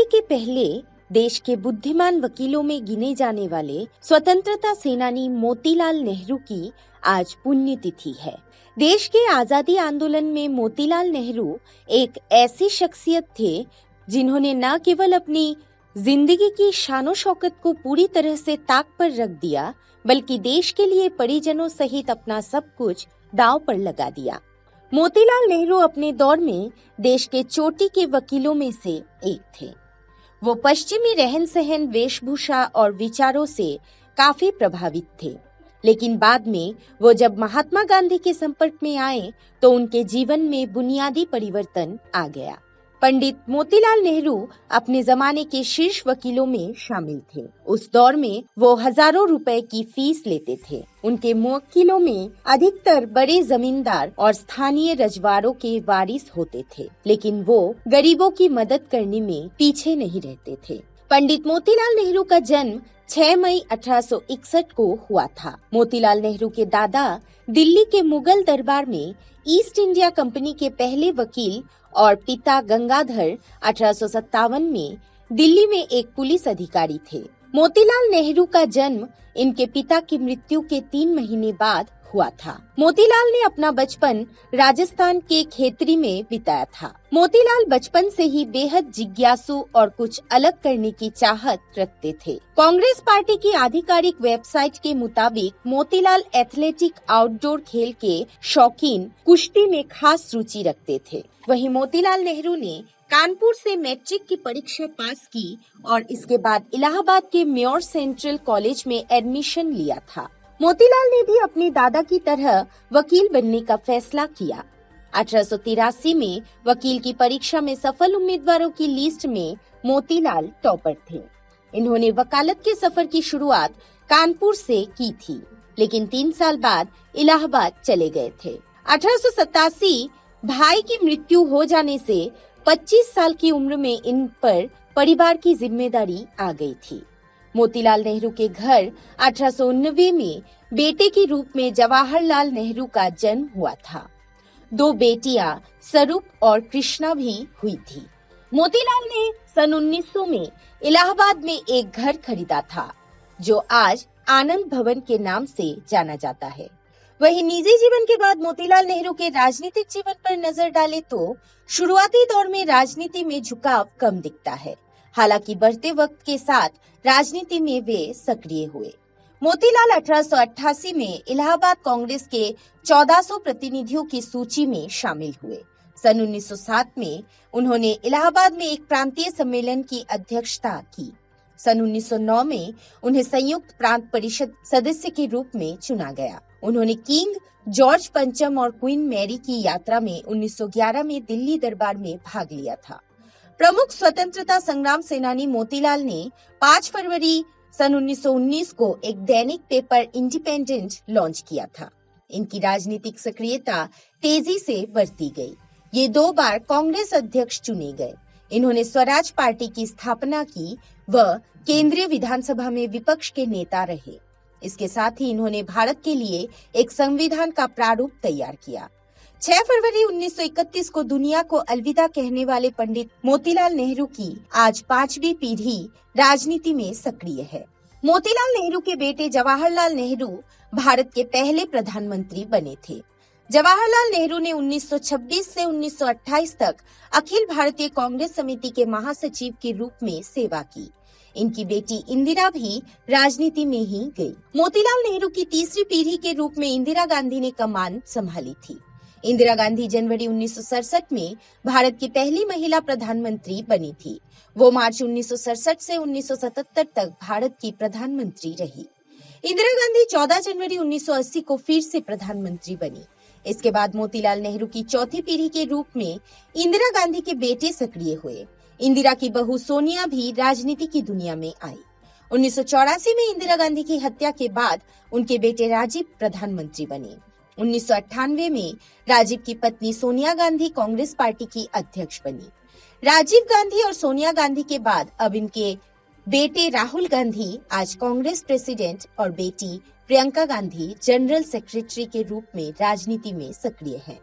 आजादी के पहले देश के बुद्धिमान वकीलों में गिने जाने वाले स्वतंत्रता सेनानी मोतीलाल नेहरू की आज पुण्यतिथि है। देश के आजादी आंदोलन में मोतीलाल नेहरू एक ऐसी शख्सियत थे जिन्होंने न केवल अपनी जिंदगी की शानो शौकत को पूरी तरह से ताक पर रख दिया, बल्कि देश के लिए परिजनों सहित अपना सब कुछ दांव पर लगा दिया। मोतीलाल नेहरू अपने दौर में देश के चोटी के वकीलों में से एक थे। वो पश्चिमी रहन सहन, वेशभूषा और विचारों से काफी प्रभावित थे, लेकिन बाद में वो जब महात्मा गांधी के संपर्क में आए तो उनके जीवन में बुनियादी परिवर्तन आ गया। पंडित मोतीलाल नेहरू अपने जमाने के शीर्ष वकीलों में शामिल थे। उस दौर में वो हजारों रुपए की फीस लेते थे। उनके मुवक्किलों में अधिकतर बड़े जमींदार और स्थानीय रजवाड़ों के वारिस होते थे, लेकिन वो गरीबों की मदद करने में पीछे नहीं रहते थे। पंडित मोतीलाल नेहरू का जन्म 6 मई 1861 को हुआ था। मोतीलाल नेहरू के दादा दिल्ली के मुगल दरबार में ईस्ट इंडिया कंपनी के पहले वकील और पिता गंगाधर 1857 में दिल्ली में एक पुलिस अधिकारी थे। मोतीलाल नेहरू का जन्म इनके पिता की मृत्यु के 3 महीने बाद हुआ था। मोतीलाल ने अपना बचपन राजस्थान के खेतरी में बिताया था। मोतीलाल बचपन से ही बेहद जिज्ञासु और कुछ अलग करने की चाहत रखते थे। कांग्रेस पार्टी की आधिकारिक वेबसाइट के मुताबिक मोतीलाल एथलेटिक आउटडोर खेल के शौकीन, कुश्ती में खास रुचि रखते थे। वहीं मोतीलाल नेहरू ने कानपुर से मैट्रिक की परीक्षा पास की और इसके बाद इलाहाबाद के मेयर सेंट्रल कॉलेज में एडमिशन लिया था। मोतीलाल ने भी अपने दादा की तरह वकील बनने का फैसला किया। 1883 में वकील की परीक्षा में सफल उम्मीदवारों की लिस्ट में मोतीलाल टॉपर थे। इन्होंने वकालत के सफर की शुरुआत कानपुर से की थी, लेकिन 3 साल बाद इलाहाबाद चले गए थे। 1887 भाई की मृत्यु हो जाने से 25 साल की उम्र में इन पर परिवार की जिम्मेदारी आ गई थी। मोतीलाल नेहरू के घर 1889 में बेटे के रूप में जवाहरलाल नेहरू का जन्म हुआ था। 2 बेटियां स्वरूप और कृष्णा भी हुई थी। मोतीलाल ने सन 1900 में इलाहाबाद में एक घर खरीदा था, जो आज आनंद भवन के नाम से जाना जाता है। वहीं निजी जीवन के बाद मोतीलाल नेहरू के राजनीतिक जीवन पर नजर डाले तो शुरुआती दौर में राजनीति में झुकाव कम दिखता है। हालांकि बढ़ते वक्त के साथ राजनीति में वे सक्रिय हुए। मोतीलाल 1888 में इलाहाबाद कांग्रेस के 1400 प्रतिनिधियों की सूची में शामिल हुए। सन 1907 में उन्होंने इलाहाबाद में एक प्रांतीय सम्मेलन की अध्यक्षता की। सन 1909 में उन्हें संयुक्त प्रांत परिषद सदस्य के रूप में चुना गया। उन्होंने किंग जॉर्ज पंचम और क्वीन मैरी की यात्रा में 1911 में दिल्ली दरबार में भाग लिया था। प्रमुख स्वतंत्रता संग्राम सेनानी मोतीलाल ने 5 फरवरी सन 1919 को एक दैनिक पेपर इंडिपेंडेंट लॉन्च किया था। इनकी राजनीतिक सक्रियता तेजी से बढ़ती गई। ये 2 बार कांग्रेस अध्यक्ष चुने गए। इन्होंने स्वराज पार्टी की स्थापना की व केंद्रीय विधानसभा में विपक्ष के नेता रहे। इसके साथ ही इन्होंने भारत के लिए एक संविधान का प्रारूप तैयार किया। 6 फरवरी 1931 को दुनिया को अलविदा कहने वाले पंडित मोतीलाल नेहरू की आज 5वीं पीढ़ी राजनीति में सक्रिय है। मोतीलाल नेहरू के बेटे जवाहरलाल नेहरू भारत के पहले प्रधानमंत्री बने थे। जवाहरलाल नेहरू ने 1926 से 1928 तक अखिल भारतीय कांग्रेस समिति के महासचिव के रूप में सेवा की। इनकी बेटी इंदिरा भी राजनीति में ही गई। मोतीलाल नेहरू की तीसरी पीढ़ी के रूप में इंदिरा गांधी ने कमान संभाली थी। इंदिरा गांधी जनवरी 1967 में भारत की पहली महिला प्रधानमंत्री बनी थी। वो मार्च 1967 से 1977 तक भारत की प्रधानमंत्री रही। इंदिरा गांधी 14 जनवरी 1980 को फिर से प्रधानमंत्री बनी। इसके बाद मोतीलाल नेहरू की चौथी पीढ़ी के रूप में इंदिरा गांधी के बेटे सक्रिय हुए। इंदिरा की बहू सोनिया भी राजनीति की दुनिया में आई। 1984 में इंदिरा गांधी की हत्या के बाद उनके बेटे राजीव प्रधानमंत्री बने। 1998 में राजीव की पत्नी सोनिया गांधी कांग्रेस पार्टी की अध्यक्ष बनी। राजीव गांधी और सोनिया गांधी के बाद अब इनके बेटे राहुल गांधी आज कांग्रेस प्रेसिडेंट और बेटी प्रियंका गांधी जनरल सेक्रेटरी के रूप में राजनीति में सक्रिय हैं।